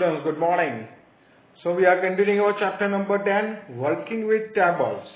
students, good morning. So we are continuing our chapter number 10, working with tables.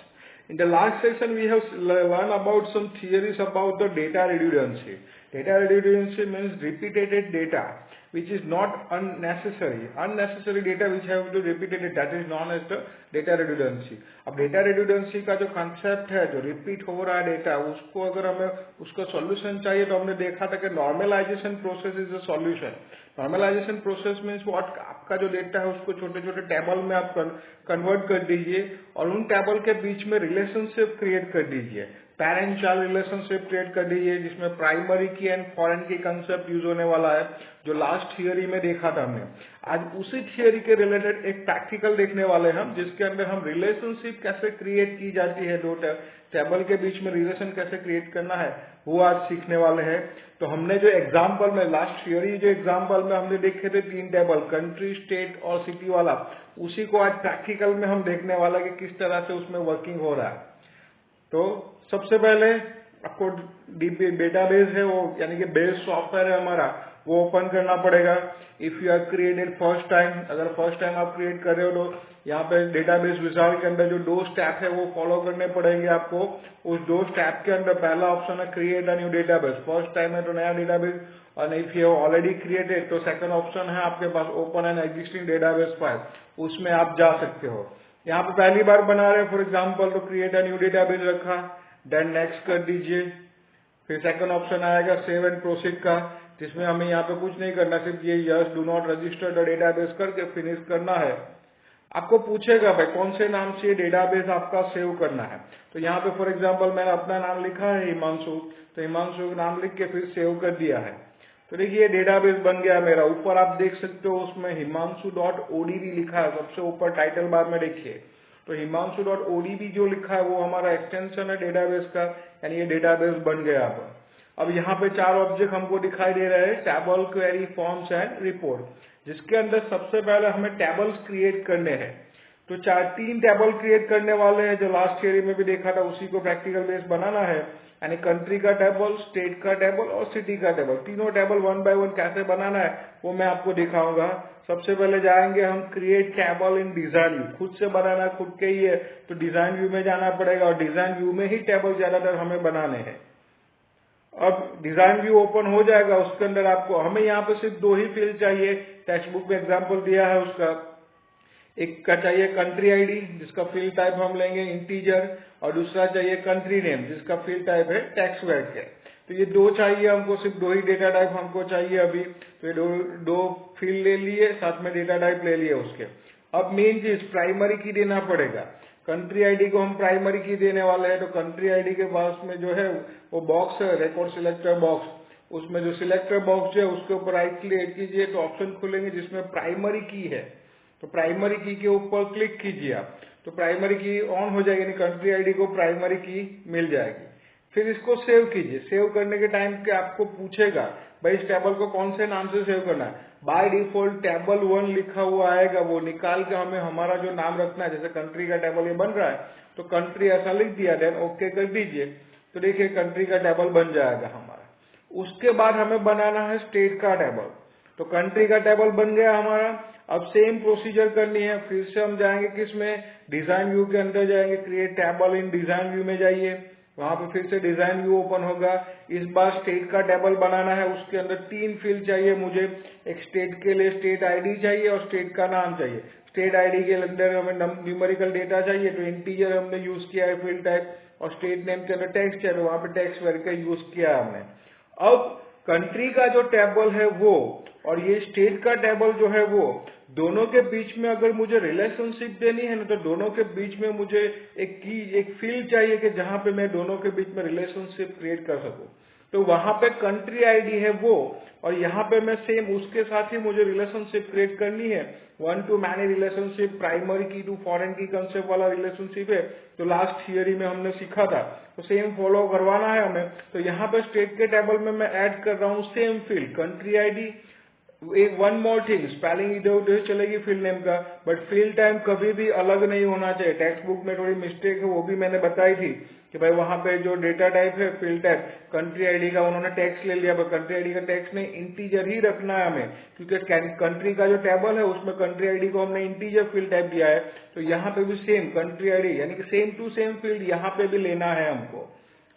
In the last session we have learned about some theories about the data redundancy. Data redundancy means repeated data which is not unnecessary. Unnecessary data which have to repeated, that is known as the data redundancy. अब data redundancy का जो concept है, जो repeat हो रहा है data, उसको अगर हमें उसका solution चाहिए तो हमने देखा था कि normalization process is a solution. Normalisation process means what, आपका जो डेटा है उसको छोटे छोटे टेबल में आप कन्वर्ट कर दीजिए और उन टेबल के बीच में रिलेशनशिप क्रिएट कर दीजिए, पेरेंट चाइल्ड रिलेशनशिप क्रिएट कर दीजिए जिसमें प्राइमरी की एंड फॉरेन की कंसेप्ट यूज होने वाला है, जो लास्ट थियरी में देखा था हमने। आज उसी थियरी के रिलेटेड एक प्रैक्टिकल देखने वाले हैं हम, जिसके अंदर हम रिलेशनशिप कैसे क्रिएट की जाती है, दो टेबल के बीच में रिलेशन कैसे क्रिएट करना है वो आज सीखने वाले हैं। तो हमने जो एग्जाम्पल में लास्ट थियरी जो एग्जाम्पल में हमने देखे थे तीन टेबल, कंट्री, स्टेट और सिटी वाला, उसी को आज प्रैक्टिकल में हम देखने वाला कि किस तरह से उसमें वर्किंग हो रहा है। तो सबसे पहले आपको डेटाबेस है वो, यानी कि बेस सॉफ्टवेयर है हमारा, वो ओपन करना पड़ेगा। If you are created first time, अगर फर्स्ट टाइम आप क्रिएट कर रहे हो तो यहाँ पे डेटाबेस विजार्ड के अंदर जो दो स्टेप है वो फॉलो करने पड़ेंगे आपको। उस दो स्टेप के अंदर पहला ऑप्शन है create a new database, first time है तो नया डेटाबेस, और इफ यू ऑलरेडी क्रिएटेड तो सेकंड ऑप्शन है आपके पास open an existing database file, उसमें आप जा सकते हो। यहाँ पे पहली बार बना रहे फॉर एग्जाम्पल तो क्रिएट अ न्यू डेटाबेस रखा, देन नेक्स्ट कर दीजिए। फिर सेकंड ऑप्शन आएगा सेव एंड प्रोसीड का, जिसमें हमें यहाँ पे कुछ नहीं करना, सिर्फ ये yes do not register the database करके फिनिश करना है। आपको पूछेगा भाई कौन से नाम से डेटाबेस आपका सेव करना है, तो यहाँ पे फॉर एग्जांपल मैंने अपना नाम लिखा है हिमांशु, तो हिमांशु नाम लिख के फिर सेव कर दिया है। तो देखिए डेटाबेस बन गया मेरा। ऊपर आप देख सकते हो उसमें himanshu.odb लिखा है, सबसे ऊपर टाइटल बार में देखिए। तो himanshu.odb जो लिखा है वो हमारा एक्सटेंशन है डेटाबेस का, यानी ये डेटाबेस बन गया। अब यहाँ पे चार ऑब्जेक्ट हमको दिखाई दे रहे हैं, table, query, forms and report, जिसके अंदर सबसे पहले हमें टेबल्स क्रिएट करने हैं। तो तीन टेबल क्रिएट करने वाले हैं, जो लास्ट थियरी में भी देखा था, उसी को प्रैक्टिकल बेस बनाना है, यानी कंट्री का टेबल, स्टेट का टेबल और सिटी का टेबल। तीनों टेबल वन बाय वन कैसे बनाना है वो मैं आपको दिखाऊंगा। सबसे पहले जाएंगे हम create table in design view, खुद से बनाना खुद के ही है तो डिजाइन व्यू में जाना पड़ेगा, और डिजाइन व्यू में ही टेबल ज्यादातर हमें बनाने हैं। अब डिजाइन व्यू ओपन हो जाएगा, उसके अंदर आपको हमें यहाँ पे सिर्फ दो ही फील्ड चाहिए, टेक्स्ट बुक में एग्जाम्पल दिया है उसका। एक का चाहिए कंट्री आईडी, जिसका फील्ड टाइप हम लेंगे इंटीजर, और दूसरा चाहिए कंट्री नेम, जिसका फील्ड टाइप है टेक्स्ट वेक्टर। तो ये दो चाहिए हमको, सिर्फ दो ही डेटा टाइप हमको चाहिए अभी। तो ये दो फील्ड ले लिए, साथ में डेटा टाइप ले लिए उसके। अब मेन चीज प्राइमरी की देना पड़ेगा। कंट्री आईडी को हम प्राइमरी की देने वाले हैं, तो कंट्री आईडी के पास में जो है वो बॉक्स है, रिकॉर्ड सिलेक्टर बॉक्स, उसमें जो सिलेक्टर बॉक्स है उसके ऊपर राइट क्लिक कीजिए तो ऑप्शन खुलेंगे जिसमें प्राइमरी की है। तो प्राइमरी की के ऊपर क्लिक कीजिए आप, तो प्राइमरी की ऑन हो जाएगी, यानी कंट्री आईडी को प्राइमरी की मिल जाएगी। फिर इसको सेव कीजिए। सेव करने के टाइम के आपको पूछेगा भाई इस टेबल को कौन से नाम से सेव करना है। बाय डिफॉल्ट टेबल 1 लिखा हुआ आएगा, वो निकाल के हमें हमारा जो नाम रखना है, जैसे कंट्री का टेबल ये बन रहा है तो कंट्री ऐसा लिख दिया, देन ओके कर दीजिए। तो देखिए कंट्री का टेबल बन जाएगा हमारा। उसके बाद हमें बनाना है स्टेट का टेबल, तो कंट्री का टेबल बन गया हमारा। अब सेम प्रोसीजर करनी है, फिर से हम जाएंगे किसमें, डिजाइन व्यू के अंदर जाएंगे, create table in design view में जाइए, वहां पे फिर से डिजाइन व्यू ओपन होगा। इस बार स्टेट का टेबल बनाना है, उसके अंदर तीन फील्ड चाहिए मुझे। एक स्टेट के लिए स्टेट आईडी चाहिए और स्टेट का नाम चाहिए। स्टेट आईडी के अंदर हमें न्यूमेरिकल डेटा चाहिए, तो इंटीजर हमने यूज किया है फील्ड टाइप, और स्टेट नेम के अंदर टेक्स्ट है तो वहां पे टेक्स्ट वेरिफाई यूज किया है हमने। अब कंट्री का जो टेबल है वो और ये स्टेट का टेबल जो है वो, दोनों के बीच में अगर मुझे रिलेशनशिप देनी है ना, तो दोनों के बीच में मुझे एक फील्ड चाहिए कि जहां पे मैं दोनों के बीच में रिलेशनशिप क्रिएट कर सकूं। तो वहां पे कंट्री आईडी है वो, और यहाँ पे मैं सेम उसके साथ ही मुझे रिलेशनशिप क्रिएट करनी है, one two many relationship, primary की टू फॉरेन की कंसेप्ट वाला रिलेशनशिप है, तो लास्ट थियरी में हमने सीखा था। तो सेम फॉलो करवाना है हमें। तो यहाँ पे स्टेट के टेबल में मैं ऐड कर रहा हूँ सेम फील्ड कंट्री आईडी, एक वन मोर थिंग, स्पेलिंग इधर उधर चलेगी फील्ड नेम का, बट फील्ड टाइप कभी भी अलग नहीं होना चाहिए। टेक्स्ट बुक में थोड़ी मिस्टेक है, वो भी मैंने बताई थी कि भाई वहां पे जो डेटा टाइप है फील्ड टाइप कंट्री आईडी का उन्होंने टेक्स्ट ले लिया, पर कंट्री आईडी का टेक्स्ट नहीं, इंटीजर ही रखना है हमें, क्योंकि कंट्री का जो टेबल है उसमें कंट्री आईडी को हमने इंटीजर फील्ड टाइप दिया है। तो यहाँ पे भी सेम कंट्री आईडी यानी कि सेम टू सेम फील्ड यहाँ पे भी लेना है हमको।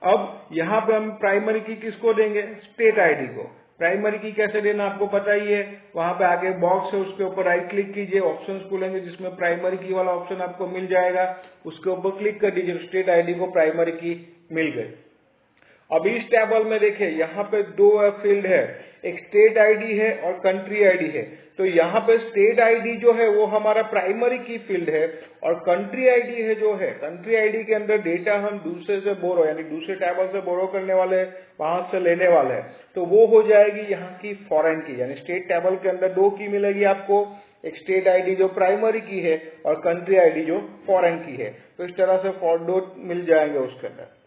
अब यहाँ पे हम प्राइमरी की किसको देंगे, स्टेट आईडी को। प्राइमरी की कैसे देना आपको पता ही है, वहां पे आगे बॉक्स है उसके ऊपर राइट क्लिक कीजिए, ऑप्शंस खुलेंगे जिसमें प्राइमरी की वाला ऑप्शन आपको मिल जाएगा, उसके ऊपर क्लिक कर दीजिए, स्टेट आईडी को प्राइमरी की मिल गई। अब इस टेबल में देखिए यहाँ पे दो फील्ड है, एक स्टेट आईडी है और कंट्री आईडी है। तो यहाँ पे स्टेट आईडी जो है वो हमारा प्राइमरी की फील्ड है, और कंट्री आईडी है जो है, कंट्री आईडी के अंदर डेटा हम दूसरे से बोरो यानी दूसरे टेबल से बोरो करने वाले हैं, वहां से लेने वाले हैं, तो वो हो जाएगी यहाँ की फॉरेन की। यानी स्टेट टेबल के अंदर दो की मिलेगी आपको, एक स्टेट आईडी जो प्राइमरी की है और कंट्री आईडी जो फॉरेन की है। तो इस तरह से फॉर दो मिल जाएंगे उसके अंदर।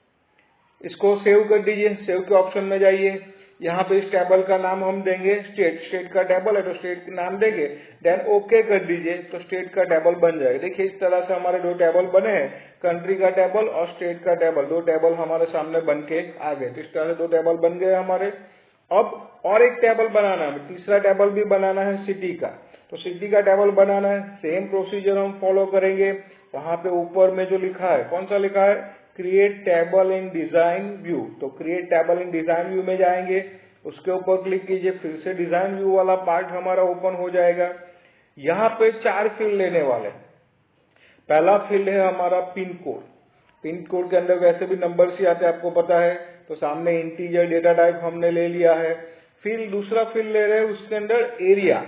इसको सेव कर दीजिए, सेव के ऑप्शन में जाइए, यहाँ पे इस टेबल का नाम हम देंगे स्टेट, स्टेट का टेबल है तो स्टेट का नाम देंगे, देन ओके कर दीजिए, तो स्टेट का टेबल बन जाएगा। देखिए इस तरह से हमारे दो टेबल बने हैं, कंट्री का टेबल और स्टेट का टेबल, दो टेबल हमारे सामने बन के आ गए। तो इस तरह से दो टेबल बन गए हमारे। अब और एक टेबल बनाना है, तीसरा टेबल भी बनाना है सिटी का। तो सिटी का टेबल बनाना है, सेम प्रोसीजर हम फॉलो करेंगे। वहां पे ऊपर में जो लिखा है, कौन सा लिखा है, create table in design view, तो create table in design view में जाएंगे, उसके ऊपर क्लिक कीजिए, फिर से डिजाइन व्यू वाला पार्ट हमारा ओपन हो जाएगा। यहाँ पे चार फील्ड लेने वाले। पहला फील्ड है हमारा पिन कोड। पिन कोड के अंदर वैसे भी नंबर्स ही आते हैं आपको पता है, तो सामने इंटीजर डेटा टाइप हमने ले लिया है। फिर दूसरा फील्ड ले रहे हैं, उसके अंदर एरिया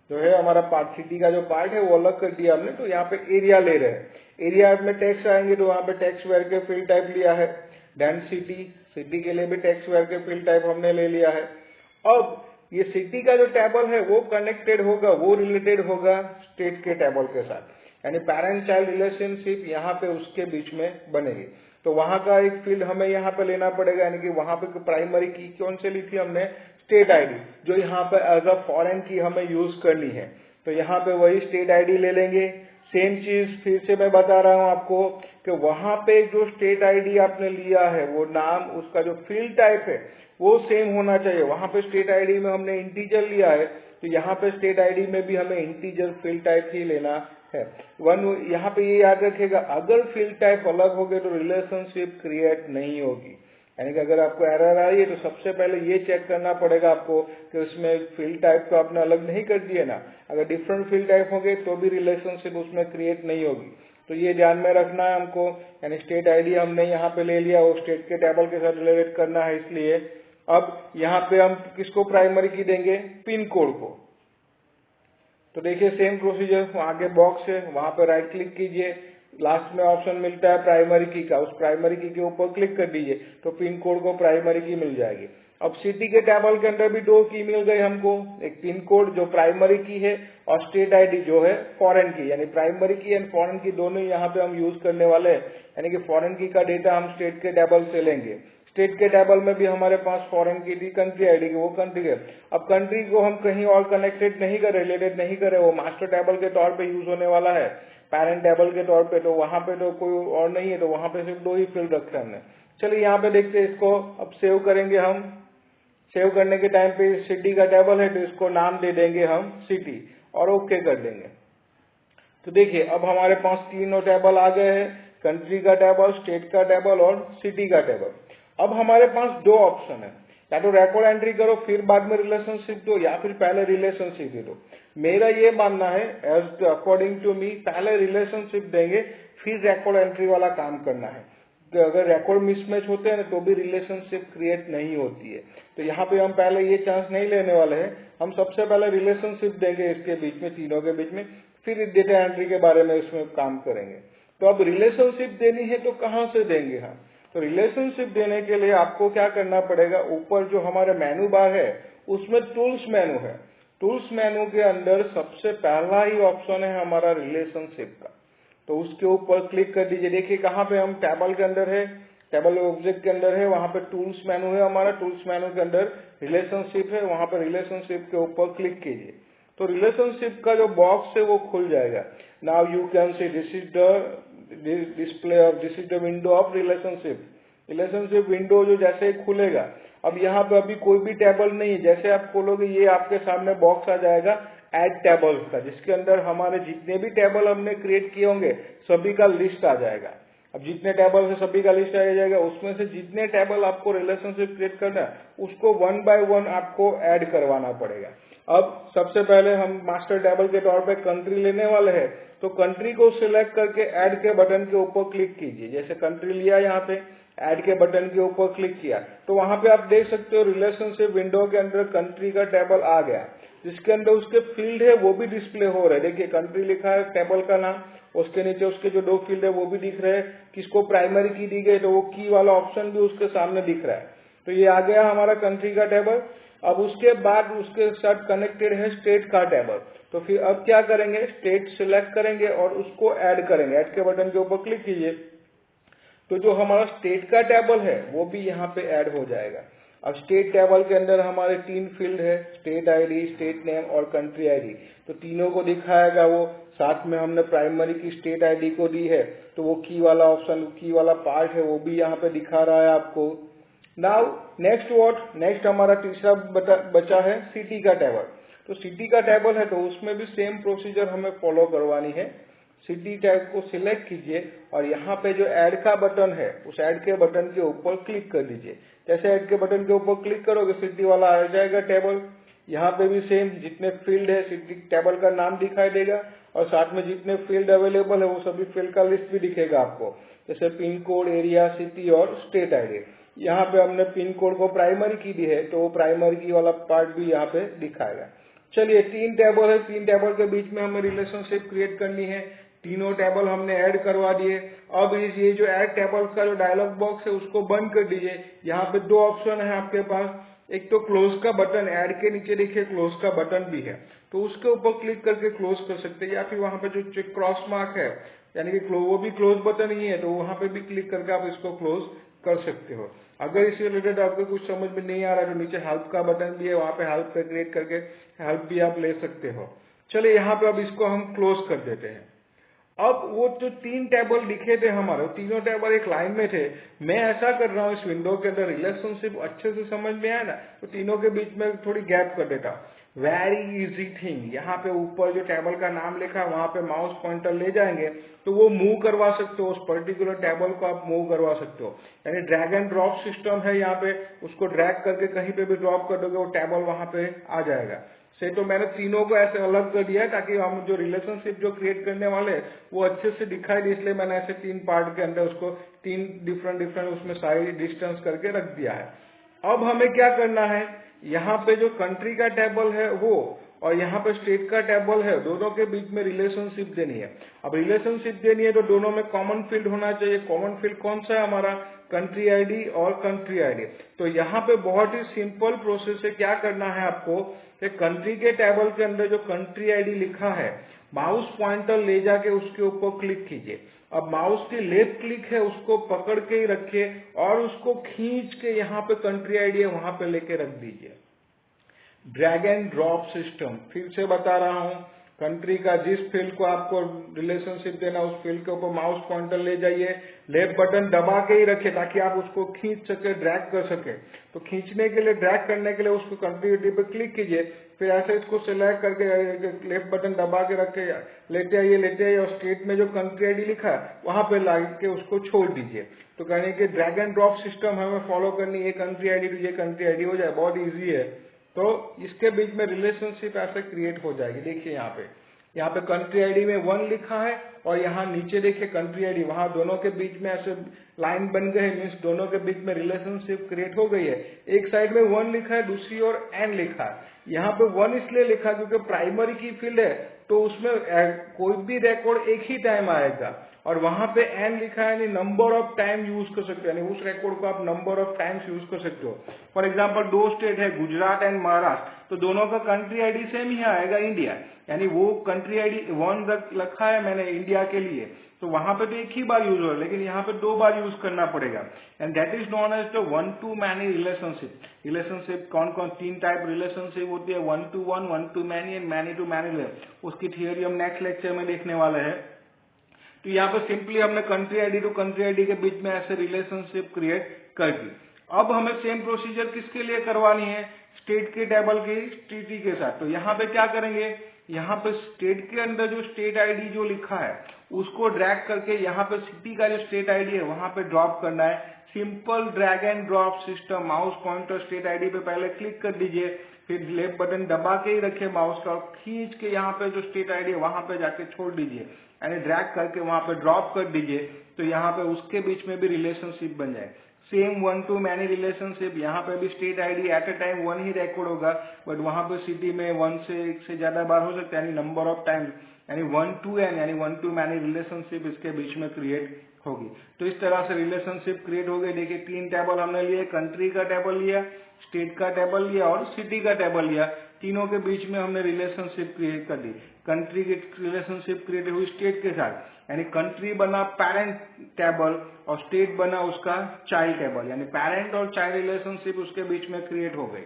जो है हमारा पार्ट, सिटी का जो पार्ट है वो अलग कर दिया हमने, तो यहाँ पे एरिया ले रहे हैं। एरिया में टेक्स्ट आएंगे तो वहां पे टेक्स्ट वेयर के फील्ड टाइप लिया है। देन सिटी, सिटी के लिए भी टेक्स्ट वेयर के फील्ड टाइप हमने ले लिया है। अब ये सिटी का जो टेबल है वो कनेक्टेड होगा, वो रिलेटेड होगा स्टेट के टेबल के साथ, यानी पेरेंट चाइल्ड रिलेशनशिप यहाँ पे उसके बीच में बनेगी। तो वहां का एक फील्ड हमें यहाँ पे लेना पड़ेगा, यानी कि वहां पे प्राइमरी की कौन से ली थी हमने, स्टेट आईडी, जो यहाँ पे एज अ फॉरेन की हमें यूज करनी है। तो यहाँ पे वही स्टेट आईडी ले लेंगे। सेम चीज फिर से मैं बता रहा हूँ आपको कि वहां पे जो स्टेट आईडी आपने लिया है वो नाम, उसका जो फील्ड टाइप है वो सेम होना चाहिए। वहां पे स्टेट आईडी में हमने इंटीजर लिया है, तो यहाँ पे स्टेट आईडी में भी हमें इंटीजर फील्ड टाइप ही लेना है। यहाँ पे ये याद रखिएगा, अगर फील्ड टाइप अलग हो गए तो रिलेशनशिप क्रिएट नहीं होगी। यानी कि अगर आपको एरर आ रही है तो सबसे पहले ये चेक करना पड़ेगा आपको कि उसमें फील्ड टाइप तो आपने अलग नहीं कर दिए ना। अगर डिफरेंट फील्ड टाइप होंगे तो भी रिलेशनशिप उसमें क्रिएट नहीं होगी। तो ये ध्यान में रखना है हमको। यानी स्टेट आईडी हमने यहाँ पे ले लिया, वो स्टेट के टेबल के साथ रिलेट करना है, इसलिए अब यहाँ पे हम किसको प्राइमरी की देंगे, पिन कोड को। तो देखिए सेम प्रोसीजर, आगे बॉक्स है, वहां पे राइट क्लिक कीजिए, लास्ट में ऑप्शन मिलता है प्राइमरी की का, उस प्राइमरी की के ऊपर क्लिक कर दीजिए तो पिन कोड को प्राइमरी की मिल जाएगी। अब सिटी के टेबल के अंदर भी दो की मिल गई हमको, एक पिन कोड जो प्राइमरी की है और स्टेट आईडी जो है फॉरेन की, यानी प्राइमरी की एंड फॉरेन की दोनों यहाँ पे हम यूज करने वाले हैं। यानी कि फॉरेन की का डेटा हम स्टेट के टेबल से लेंगे। स्टेट के टेबल में भी हमारे पास फॉरेन की थी, कंट्री आईडी की, वो कंट्री है। अब कंट्री को हम कहीं और कनेक्टेड नहीं करें, रिलेटेड नहीं करें, वो मास्टर टेबल के तौर पे यूज होने वाला है, पेरेंट टेबल के तौर पे, तो वहां पे तो कोई और नहीं है, तो वहां पे सिर्फ दो ही फील्ड रखे हमने। चलिए यहाँ पे देखते हैं इसको, अब सेव करेंगे हम। सेव करने के टाइम पे सिटी का टेबल है तो इसको नाम दे देंगे हम सिटी और ओके कर देंगे। तो देखिए अब हमारे पास तीनों टेबल आ गए हैं, कंट्री का टेबल, स्टेट का टेबल और सिटी का टेबल। अब हमारे पास दो ऑप्शन है, या तो रिकॉर्ड एंट्री करो फिर बाद में रिलेशनशिप दो, या फिर पहले रिलेशनशिप दे दो। मेरा ये मानना है एज अकॉर्डिंग टू मी, पहले रिलेशनशिप देंगे फिर रिकॉर्ड एंट्री वाला काम करना है। तो अगर रिकॉर्ड मिसमैच होते हैं ना तो भी रिलेशनशिप क्रिएट नहीं होती है। तो यहाँ पे हम पहले ये चांस नहीं लेने वाले हैं, हम सबसे पहले रिलेशनशिप देंगे इसके बीच में, तीनों के बीच में, फिर डेटा एंट्री के बारे में इसमें काम करेंगे। तो अब रिलेशनशिप देनी है तो कहाँ से देंगे हम, तो रिलेशनशिप देने के लिए आपको क्या करना पड़ेगा, ऊपर जो हमारे मेनू बार है उसमें टूल्स मेनू है, टूल्स मेनू के अंदर सबसे पहला ही ऑप्शन है हमारा रिलेशनशिप का, तो उसके ऊपर क्लिक कर दीजिए। देखिए कहाँ पे हम टेबल के अंदर है, टेबल ऑब्जेक्ट के अंदर है, वहां पे टूल्स मेनू है, हमारा टूल्स मेनू के अंदर रिलेशनशिप है, वहां पे रिलेशनशिप के ऊपर क्लिक कीजिए तो रिलेशनशिप का जो बॉक्स है वो खुल जाएगा। Now you can see this is the display of, this is the window of relationship. Relationship window जो जैसे ही खुलेगा, अब यहाँ पे अभी कोई भी टेबल नहीं है, जैसे आप खोलोगे ये आपके सामने बॉक्स आ जाएगा ऐड टेबल्स का, जिसके अंदर हमारे जितने भी टेबल हमने क्रिएट किए होंगे सभी का लिस्ट आ जाएगा। अब जितने टेबल है सभी का लिस्ट आ जाएगा, उसमें से जितने टेबल आपको रिलेशनशिप क्रिएट करना है उसको 1 बाय 1 आपको ऐड करवाना पड़ेगा। अब सबसे पहले हम मास्टर टेबल के तौर पे कंट्री लेने वाले हैं, तो कंट्री को सिलेक्ट करके ऐड के बटन के ऊपर क्लिक कीजिए। जैसे कंट्री लिया, यहाँ पे ऐड के बटन के ऊपर क्लिक किया तो वहां पे आप देख सकते हो रिलेशनशिप विंडो के अंदर कंट्री का टेबल आ गया, जिसके अंदर उसके फील्ड है वो भी डिस्प्ले हो रहे हैं। देखिए कंट्री लिखा है, टेबल का नाम, उसके नीचे उसके जो 2 फील्ड है वो भी दिख रहे हैं। किसको प्राइमरी की दी गई तो वो की वाला ऑप्शन भी उसके सामने दिख रहा है। तो ये आ गया हमारा कंट्री का टेबल। अब उसके बाद उसके साथ कनेक्टेड है स्टेट का टेबल। तो फिर अब क्या करेंगे, स्टेट सिलेक्ट करेंगे और उसको ऐड करेंगे। ऐड के बटन के ऊपर क्लिक कीजिए तो जो हमारा स्टेट का टेबल है वो भी यहाँ पे ऐड हो जाएगा। अब स्टेट टेबल के अंदर हमारे 3 फील्ड है, स्टेट आईडी, स्टेट नेम और कंट्री आईडी। तो तीनों को दिखाएगा वो। साथ में हमने प्राइमरी की स्टेट आईडी को दी है तो वो की वाला ऑप्शन, की वाला पार्ट है वो भी यहाँ पे दिखा रहा है आपको। नाउ नेक्स्ट नेक्स्ट हमारा तीसरा बचा है सिटी का टेबल। तो सिटी का टेबल है तो उसमें भी सेम प्रोसीजर हमें फॉलो करवानी है। सिटी टैग को सिलेक्ट कीजिए और यहाँ पे जो ऐड का बटन है उस ऐड के बटन के ऊपर क्लिक कर दीजिए। जैसे ऐड के बटन के ऊपर क्लिक करोगे सिटी वाला आ जाएगा टेबल। यहाँ पे भी सेम, जितने फील्ड है सिटी टेबल का नाम दिखाई देगा और साथ में जितने फील्ड अवेलेबल है वो सभी फील्ड का लिस्ट भी दिखेगा आपको, जैसे पिन कोड, एरिया, सिटी और स्टेट आईडी। यहाँ पे हमने पिन कोड को प्राइमरी की दी है तो वो प्राइमरी की वाला पार्ट भी यहाँ पे दिखाएगा। चलिए 3 टेबल है, 3 टेबल के बीच में हमें रिलेशनशिप क्रिएट करनी है। तीनों टेबल हमने ऐड करवा दिए। अब ये जो ऐड टेबल का जो डायलॉग बॉक्स है उसको बंद कर दीजिए। यहाँ पे 2 ऑप्शन है आपके पास, एक तो क्लोज का बटन, ऐड के नीचे देखिए क्लोज का बटन भी है तो उसके ऊपर क्लिक करके क्लोज कर सकते हैं, या फिर वहां पे जो क्रॉस मार्क है यानी कि वो भी क्लोज बटन ही है तो वहां पे भी क्लिक करके आप इसको क्लोज कर सकते हो। अगर इससे रिलेटेड आपको कुछ समझ में नहीं आ रहा है तो नीचे हेल्प का बटन भी है, वहां पे हेल्प पे क्लिक करके हेल्प भी आप ले सकते हो। चलिए यहाँ पे अब इसको हम क्लोज कर देते हैं। अब वो जो 3 टेबल दिखे थे हमारे, तीनों टेबल एक लाइन में थे। मैं ऐसा कर रहा हूँ इस विंडो के अंदर रिलेशनशिप अच्छे से समझ में आया ना तो तीनों के बीच में थोड़ी गैप कर देता हूँ। वेरी इजी थिंग, यहाँ पे ऊपर जो टेबल का नाम लिखा है वहां पे माउस पॉइंटर ले जाएंगे तो वो मूव करवा सकते हो, उस पर्टिकुलर टेबल को आप मूव करवा सकते हो। यानी ड्रैग एंड ड्रॉप सिस्टम है यहाँ पे, उसको ड्रैग करके कहीं पे भी ड्रॉप कर दोगे वो टेबल वहां पे आ जाएगा। से तो मैंने तीनों को ऐसे अलग कर दिया है ताकि हम जो रिलेशनशिप जो क्रिएट करने वाले हैं वो अच्छे से दिखाई दे, इसलिए मैंने ऐसे 3 पार्ट के अंदर उसको 3 डिफरेंट उसमें साइड डिस्टेंस करके रख दिया है। अब हमें क्या करना है, यहाँ पे जो कंट्री का टेबल है वो और यहाँ पे स्टेट का टेबल है, दोनों के बीच में रिलेशनशिप देनी है। अब रिलेशनशिप देनी है तो दोनों में कॉमन फील्ड होना चाहिए। कॉमन फील्ड कौन सा है हमारा, कंट्री आईडी और कंट्री आईडी। तो यहाँ पे बहुत ही सिंपल प्रोसेस है, क्या करना है आपको कि कंट्री के टेबल के अंदर जो कंट्री आईडी लिखा है माउस पॉइंटर ले जाके उसके ऊपर क्लिक कीजिए। अब माउस की लेफ्ट क्लिक है उसको पकड़ के ही रखिए और उसको खींच के यहाँ पे कंट्री आईडी है वहां पे लेके रख दीजिए। ड्रैग एंड ड्रॉप सिस्टम, फिर से बता रहा हूं, कंट्री का जिस फील्ड को आपको रिलेशनशिप देना उस फील्ड के ऊपर माउस पॉइंटर ले जाइए, लेफ्ट बटन दबा के ही रखिए ताकि आप उसको खींच सके, ड्रैग कर सके। तो खींचने के लिए, ड्रैग करने के लिए उसको कंटिन्यूटी पे क्लिक कीजिए, फिर ऐसे इसको सिलेक्ट करके लेफ्ट बटन दबा के रख के लेते आइए और स्टेट में जो कंट्री आईडी लिखा है वहां पे ला के उसको छोड़ दीजिए। तो कहने के ड्रैग एंड ड्रॉप सिस्टम हमें फॉलो करनी है, कंट्री आईडी टू ये कंट्री आईडी हो जाए, बहुत ईजी है। तो इसके बीच में रिलेशनशिप ऐसे क्रिएट हो जाएगी। देखिए यहाँ पे कंट्री आईडी में 1 लिखा है और यहाँ नीचे देखिए कंट्री आईडी, वहां दोनों के बीच में ऐसे लाइन बन गए, मीन्स दोनों के बीच में रिलेशनशिप क्रिएट हो गई है। एक साइड में 1 लिखा है, दूसरी ओर एन लिखा है। यहाँ पे 1 इसलिए लिखा क्योंकि प्राइमरी की फील्ड है तो उसमें कोई भी रिकॉर्ड एक ही टाइम आएगा और वहां पे एन लिखा है यानी नंबर ऑफ टाइम यूज कर सकते हो, यानी उस रिकॉर्ड को आप नंबर ऑफ टाइम्स यूज कर सकते हो। फॉर एग्जाम्पल दो स्टेट है गुजरात एंड महाराष्ट्र, तो दोनों का कंट्री आईडी सेम ही आएगा इंडिया, यानी वो कंट्री आईडी 1 रखा है मैंने इंडिया के लिए, तो वहां पे तो एक ही बार यूज हो रहा है, लेकिन यहाँ पे 2 बार यूज करना पड़ेगा। And that is known as the 1 to many relationship. Relationship कौन कौन 3 टाइप रिलेशनशिप होती है, 1 to 1, 1 to many and many to many. उसकी थियोरी हम नेक्स्ट लेक्चर में देखने वाले हैं। तो यहाँ पर सिंपली हमने country ID to country ID के बीच में ऐसे रिलेशनशिप क्रिएट कर दी। अब हमें सेम प्रोसीजर किसके लिए करवानी है, स्टेट के टेबल की सिटी के साथ। तो यहाँ पे क्या करेंगे, यहाँ पे स्टेट के अंदर जो स्टेट आईडी जो लिखा है उसको ड्रैग करके यहाँ पे सिटी का जो स्टेट आईडी है वहां पे ड्रॉप करना है। Simple drag and drop system. Mouse pointer state ID पे पहले क्लिक कर दीजिए, फिर लेफ्ट बटन दबा के ही रखे माउस का, खींच के यहाँ पे जो स्टेट आईडी है वहां पे जाके छोड़ दीजिए, यानी ड्रैग करके वहां पे ड्रॉप कर दीजिए, तो यहाँ पे उसके बीच में भी रिलेशनशिप बन जाए। सेम 1 to मैनी रिलेशनशिप, यहाँ पे भी state ID at a time 1 he record होगा, बट वहां पे सिटी में 1 से ज्यादा बार हो सकता है, यानी नंबर ऑफ टाइम, यानी 1 to n, यानी 1 to मैनी रिलेशनशिप इसके बीच में क्रिएट होगी। तो इस तरह से रिलेशनशिप क्रिएट हो गई। देखिए 3 टेबल हमने लिए, कंट्री का टेबल लिया, स्टेट का टेबल लिया और सिटी का टेबल लिया। तीनों के बीच में हमने रिलेशनशिप क्रिएट कर दी। कंट्री की रिलेशनशिप क्रिएट हुई स्टेट के साथ, यानी कंट्री बना पेरेंट टेबल और स्टेट बना उसका चाइल्ड टेबल, यानी पेरेंट और चाइल्ड रिलेशनशिप उसके बीच में क्रिएट हो गई।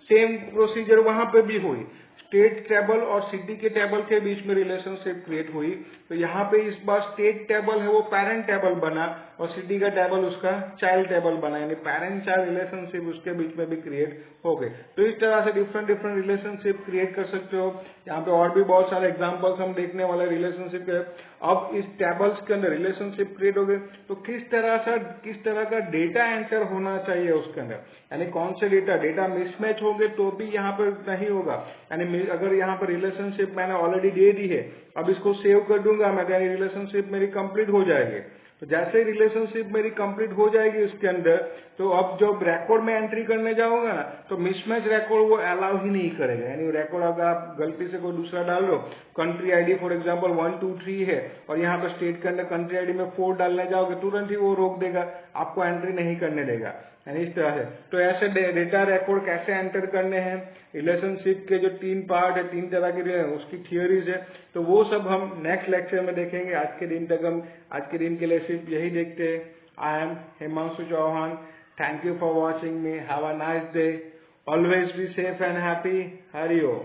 सेम प्रोसीजर वहां पे भी हुई, स्टेट टेबल और सिटी के टेबल के बीच में रिलेशनशिप क्रिएट हुई। तो यहाँ पे इस बार स्टेट टेबल है वो पेरेंट टेबल बना और सिटी का टेबल उसका चाइल्ड टेबल बना, यानी पेरेंट चाइल्ड रिलेशनशिप उसके बीच में भी क्रिएट हो गए। तो इस तरह से डिफरेंट डिफरेंट रिलेशनशिप क्रिएट कर सकते हो। यहाँ पे और भी बहुत सारे एग्जाम्पल्स हम देखने वाले रिलेशनशिप के। अब इस टेबल्स के अंदर रिलेशनशिप क्रिएट हो गए, तो किस तरह का डेटा एंटर होना चाहिए उसके अंदर, यानी कौन से डेटा मिसमैच होंगे तो भी यहाँ पर नहीं होगा। यानी अगर यहाँ पर रिलेशनशिप मैंने ऑलरेडी दे दी है, अब इसको सेव कर दूंगा मैं, रिलेशनशिप मेरी कंप्लीट हो जाएगी। तो जैसे ही रिलेशनशिप मेरी कंप्लीट हो जाएगी उसके अंदर, तो अब जब रिकॉर्ड में एंट्री करने जाऊंगा ना, तो मिसमैच रिकॉर्ड वो अलाउ ही नहीं करेगा। यानी रिकॉर्ड अगर आप गलती से कोई दूसरा डाल लो, कंट्री आईडी फॉर एग्जांपल 1 2 3 है और यहाँ पर स्टेट के अंदर कंट्री आईडी में 4 डालने जाओगे, तुरंत ही वो रोक देगा, आपको एंट्री नहीं करने देगा। यानी इस तरह से। तो ऐसे डेटा रिकॉर्ड कैसे एंटर करने हैं, रिलेशनशिप के जो 3 पार्ट है, 3 तरह के उसकी थियोरीज है, तो वो सब हम नेक्स्ट लेक्चर में देखेंगे। आज के दिन के लिए सिर्फ यही देखते हैं। I am Himanshu Chauhan, thank you for watching me, have a nice day, always be safe and happy, Hari Om.